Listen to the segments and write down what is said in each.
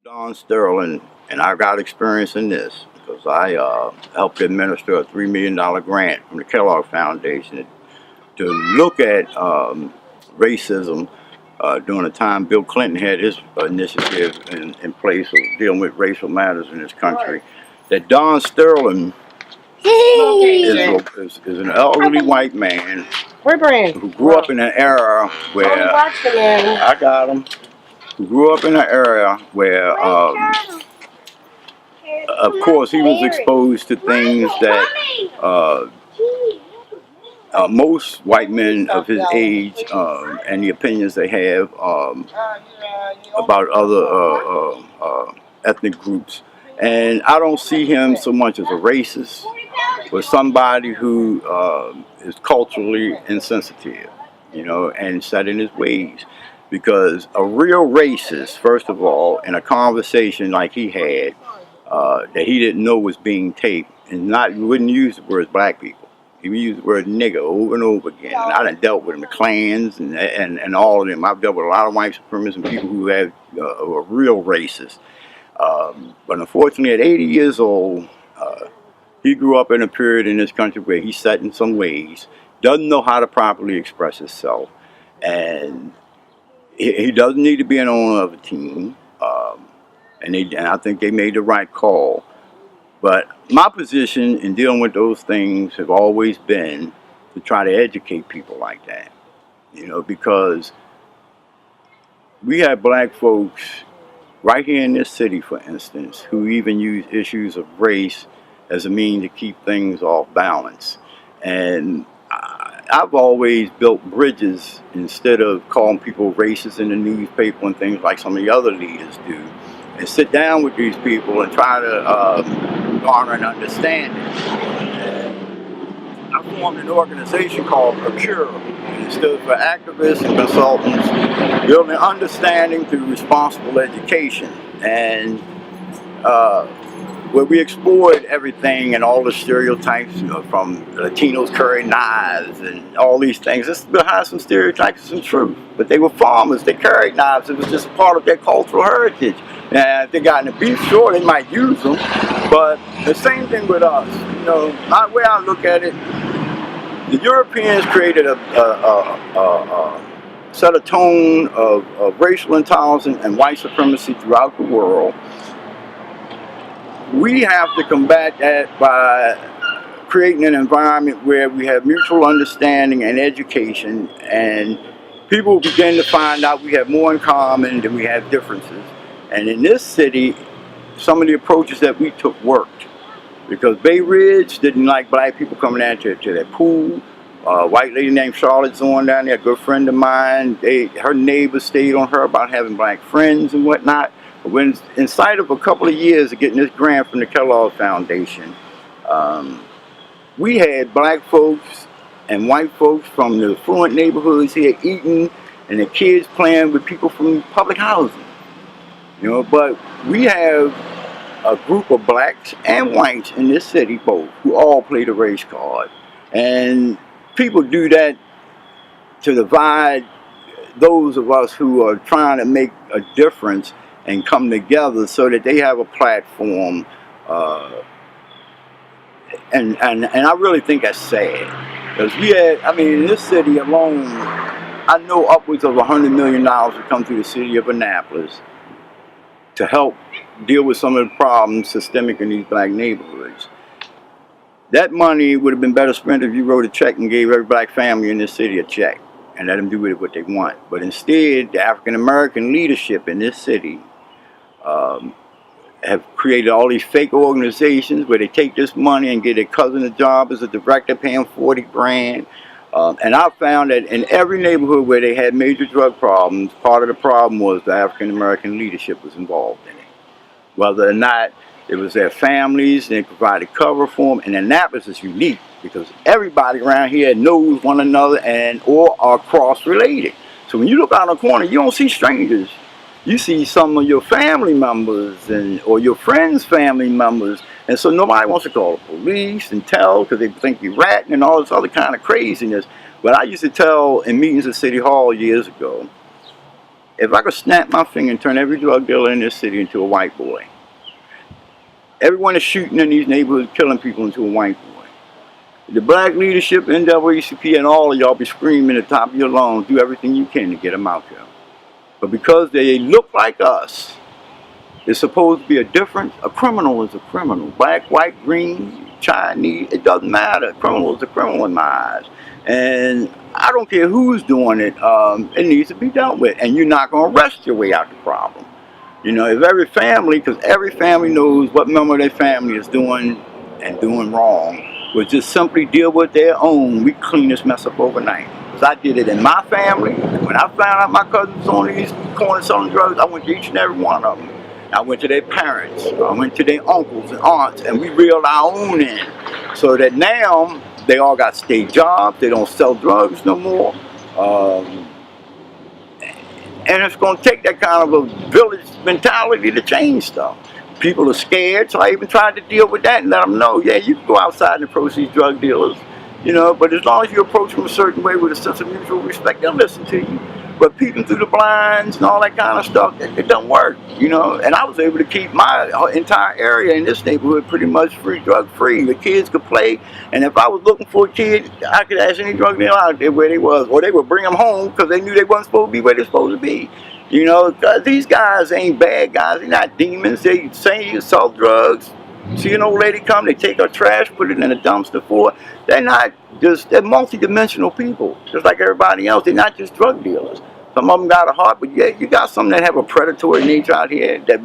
Don Sterling, and I got experience in this because I helped administer a $3 million grant from the Kellogg Foundation to look at racism during the time Bill Clinton had his initiative in place of dealing with racial matters in this country. That Don Sterling is an elderly white man who grew up in an era where I got him. Who grew up in an area where, of course, he was exposed to things that most white men of his age and the opinions they have about other ethnic groups. And I don't see him so much as a racist, but somebody who is culturally insensitive, you know, and set in his ways. Because a real racist, first of all, in a conversation like he had, that he didn't know was being taped, and he wouldn't use the words black people. He would use the word nigger over and over again. And I done dealt with him, the Klans and all of them. I've dealt with a lot of white supremacists and people who have are real racist. But unfortunately, at 80 years old, he grew up in a period in this country where he's set in some ways, doesn't know how to properly express himself, and he doesn't need to be an owner of a team, and I think they made the right call. But my position in dealing with those things have always been to try to educate people like that, you know, because we have black folks right here in this city, for instance, who even use issues of race as a means to keep things off balance. And I've always built bridges instead of calling people racist in the newspaper and things like some of the other leaders do, and sit down with these people and try to garner an understanding. And I formed an organization called Procure, and it stood for activists and consultants building understanding through responsible education. And where we explored everything and all the stereotypes, you know, from Latinos carrying knives and all these things. This is behind some stereotypes and some truth. But they were farmers, they carried knives, it was just a part of their cultural heritage. And if they got in the beef, sure, they might use them. But the same thing with us. You know, the way I look at it, the Europeans created a set a tone of racial intolerance and white supremacy throughout the world. We have to combat that by creating an environment where we have mutual understanding and education, and people begin to find out we have more in common than we have differences. And in this city, some of the approaches that we took worked, because Bay Ridge didn't like black people coming out to their pool. A white lady named Charlotte Zorn down there, a good friend of mine, her neighbors stayed on her about having black friends and whatnot. When, in sight of a couple of years of getting this grant from the Kellogg Foundation, we had black folks and white folks from the affluent neighborhoods here eating, and the kids playing with people from public housing. You know, but we have a group of blacks and whites in this city, both, who all play the race card. And people do that to divide those of us who are trying to make a difference and come together so that they have a platform, and I really think that's sad, because we had, I mean, in this city alone, I know upwards of $100 million would come through the city of Annapolis to help deal with some of the problems systemic in these black neighborhoods. That money would have been better spent if you wrote a check and gave every black family in this city a check and let them do with it what they want. But instead, the African American leadership in this city have created all these fake organizations where they take this money and get their cousin a job as a director, paying 40 grand. And I found that in every neighborhood where they had major drug problems, part of the problem was the African American leadership was involved in it. Whether or not it was their families, they provided cover for them. And Annapolis is unique because everybody around here knows one another and or are cross-related. So when you look out on the corner, you don't see strangers. You see some of your family members or your friends' family members. And so nobody wants to call the police and tell because they think you're ratting and all this other kind of craziness. But I used to tell in meetings at City Hall years ago, if I could snap my finger and turn every drug dealer in this city into a white boy, everyone is shooting in these neighborhoods, killing people into a white boy. The black leadership, NAACP, and all of y'all be screaming at the top of your lungs, do everything you can to get them out there. But because they look like us, it's supposed to be a difference. A criminal is a criminal. Black, white, green, Chinese, it doesn't matter. A criminal is a criminal in my eyes. And I don't care who's doing it, it needs to be dealt with. And you're not going to rush your way out the problem. You know, if every family, because every family knows what member of their family is doing and doing wrong, would just simply deal with their own, we clean this mess up overnight. Because I did it in my family. When I found out my cousins was on these corners selling drugs, I went to each and every one of them. I went to their parents, I went to their uncles and aunts, and we reeled our own in. So that now, they all got state jobs, they don't sell drugs no more. And it's going to take that kind of a village mentality to change stuff. People are scared, so I even tried to deal with that and let them know, yeah, you can go outside and approach these drug dealers, you know, but as long as you approach them a certain way with a sense of mutual respect, they'll listen to you. But peeping through the blinds and all that kind of stuff, it doesn't work, you know. And I was able to keep my entire area in this neighborhood pretty much free, drug free. The kids could play, and if I was looking for a kid, I could ask any drug dealer out there where they was, or they would bring them home because they knew they wasn't supposed to be where they're supposed to be. You know, these guys ain't bad guys. They're not demons. They say you sell drugs. See an old lady come, they take her trash, put it in a dumpster for her. They're not just, they're multi-dimensional people, just like everybody else. They're not just drug dealers. Some of them got a heart, but yeah, you got some that have a predatory nature out here that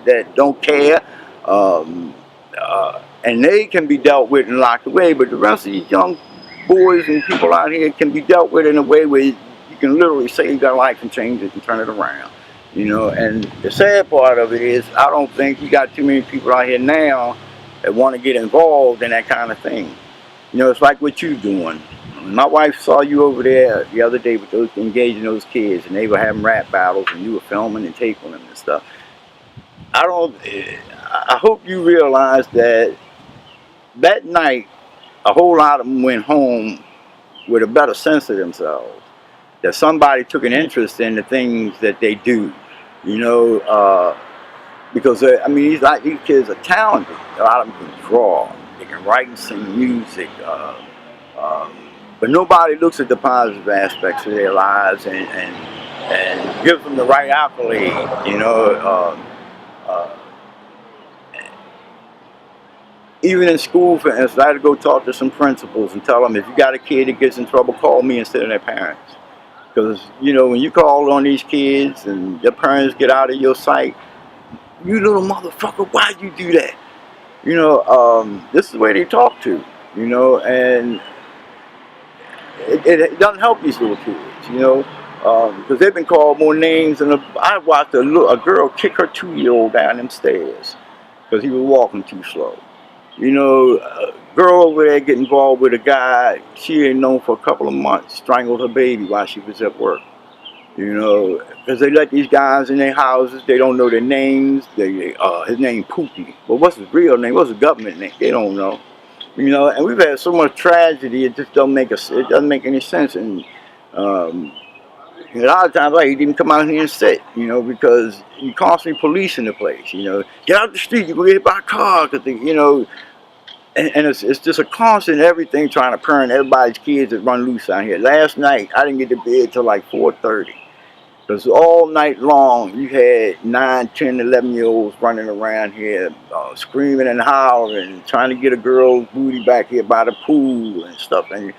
that don't care, and they can be dealt with and locked away. But the rest of these young boys and people out here can be dealt with in a way where you can literally save their life and change it and turn it around. You know, and the sad part of it is, I don't think you got too many people out here now that want to get involved in that kind of thing. You know, it's like what you're doing. My wife saw you over there the other day with those engaging those kids, and they were having rap battles, and you were filming and taping them and stuff. I hope you realize that that night, a whole lot of them went home with a better sense of themselves. That somebody took an interest in the things that they do, you know, because I mean, these kids are talented. A lot of them can draw, they can write and sing music, but nobody looks at the positive aspects of their lives and gives them the right accolade, you know. Even in school, for instance, I had to go talk to some principals and tell them, if you got a kid that gets in trouble, call me instead of their parents. Because, you know, when you call on these kids and their parents get out of your sight, you little motherfucker, why'd you do that? You know, this is the way they talk to, you know, and it doesn't help these little kids, you know, because they've been called more names than I watched a girl kick her 2-year-old down them stairs because he was walking too slow. You know, a girl over there get involved with a guy she ain't known for a couple of months, strangled her baby while she was at work. You know, because they let these guys in their houses, they don't know their names. His name Pookie, but what's his real name? What's his government name? They don't know. You know, and we've had so much tragedy, it just doesn't make it doesn't make any sense. And a lot of times I didn't even come out here and sit, you know, because you constantly policing the place. You know, get out the street, you go get hit by a car, because you know, and it's just a constant everything trying to parent everybody's kids that run loose out here. Last night I didn't get to bed till like 4:30. Because all night long, you had 9, 10, 11-year-olds running around here, screaming and hollering, trying to get a girl's booty back here by the pool and stuff. And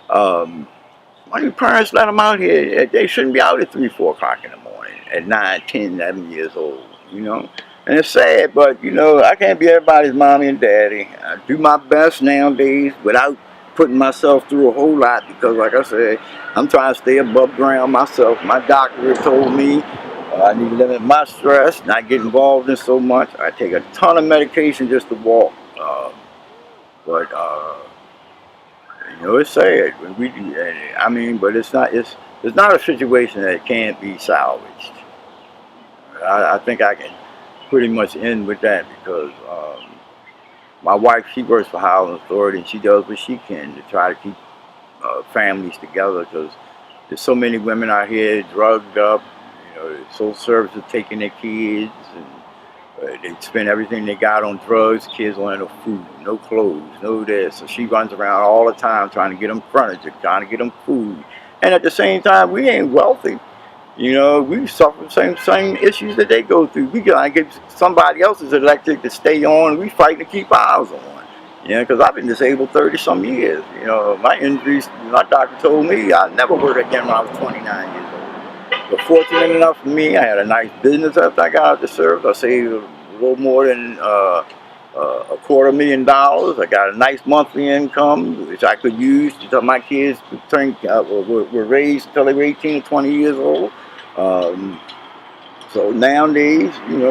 why do parents let them out here? They shouldn't be out at 3, 4 o'clock in the morning at 9, 10, 11 years old, you know. And it's sad, but, you know, I can't be everybody's mommy and daddy. I do my best nowadays without putting myself through a whole lot because, like I said, I'm trying to stay above ground myself. My doctor told me I need to limit my stress, not get involved in so much. I take a ton of medication just to walk. But you know, it's sad when we do that. I mean, but it's not a situation that can't be salvaged. I think I can pretty much end with that because my wife, she works for Housing Authority, and she does what she can to try to keep families together because there's so many women out here drugged up, you social services taking their kids, and they spend everything they got on drugs. Kids don't have no food, no clothes, no this. So she runs around all the time trying to get them furniture, trying to get them food. And at the same time, we ain't wealthy. You know, we suffer the same issues that they go through. We gotta get somebody else's electric to stay on. We fight to keep ours on. You know, because I've been disabled 30-some years. You know, my injuries, my doctor told me I'd never work again when I was 29 years old. But fortunate enough for me, I had a nice business after I got out of the service. I saved a little more than $250,000. I got a nice monthly income, which I could use until my kids were raised until they were 18 or 20 years old. So nowadays, me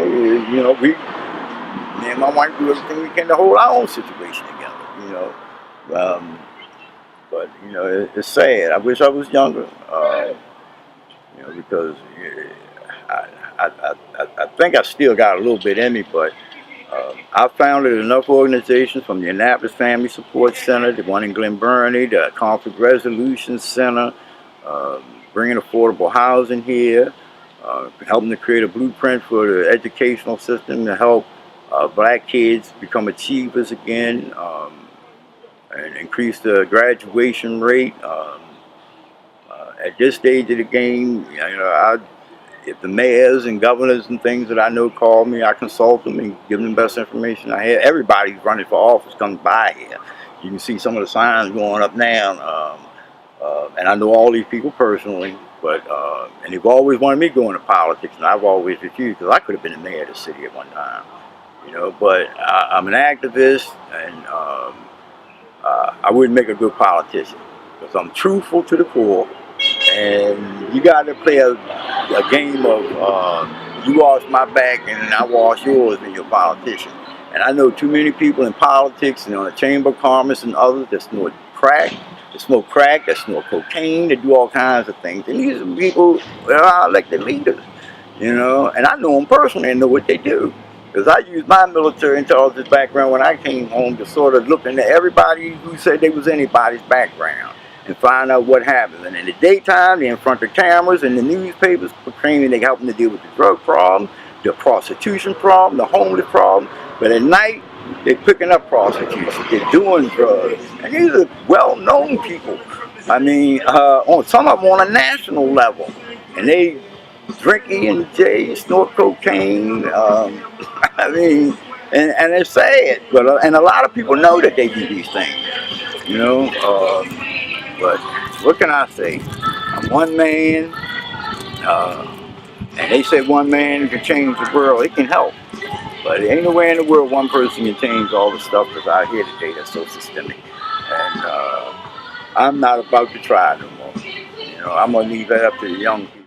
and my wife do everything we can to hold our own situation together. But it's sad. I wish I was younger. Because I think I still got a little bit in me, but I founded enough organizations, from the Annapolis Family Support Center, the one in Glen Burnie, the Conflict Resolution Center, bringing affordable housing here, helping to create a blueprint for the educational system to help black kids become achievers again, and increase the graduation rate. At this stage of the game, if the mayors and governors and things that I know call me, I consult them and give them the best information I have. Everybody's running for office comes by here. You can see some of the signs going up now, and I know all these people personally. But and they've always wanted me to go into politics, and I've always refused, because I could have been the mayor of the city at one time. But I'm an activist, and I wouldn't make a good politician, because I'm truthful to the core. And you got to play a game of you wash my back and I wash yours when you're a politician. And I know too many people in politics and on the Chamber of Commerce and others that snort crack, that snort cocaine, that do all kinds of things. And these are people that are elected leaders, and I know them personally and know what they do. Because I used my military intelligence background when I came home to sort of look into everybody who said they was anybody's background and find out what happens. And in the daytime, they're in front of cameras and the newspapers proclaiming they're helping to deal with the drug problem, the prostitution problem, the homeless problem. But at night, they're picking up prostitution, they're doing drugs. And these are well-known people. I mean, on some of them on a national level. And they drink E&J, snort cocaine. I mean, and it's sad. But and a lot of people know that they do these things, But what can I say? I'm one man, and they say one man can change the world. It can help, but there ain't nowhere in the world one person can change all the stuff that's out here today that's so systemic. And I'm not about to try no more. I'm gonna leave that up to the young people.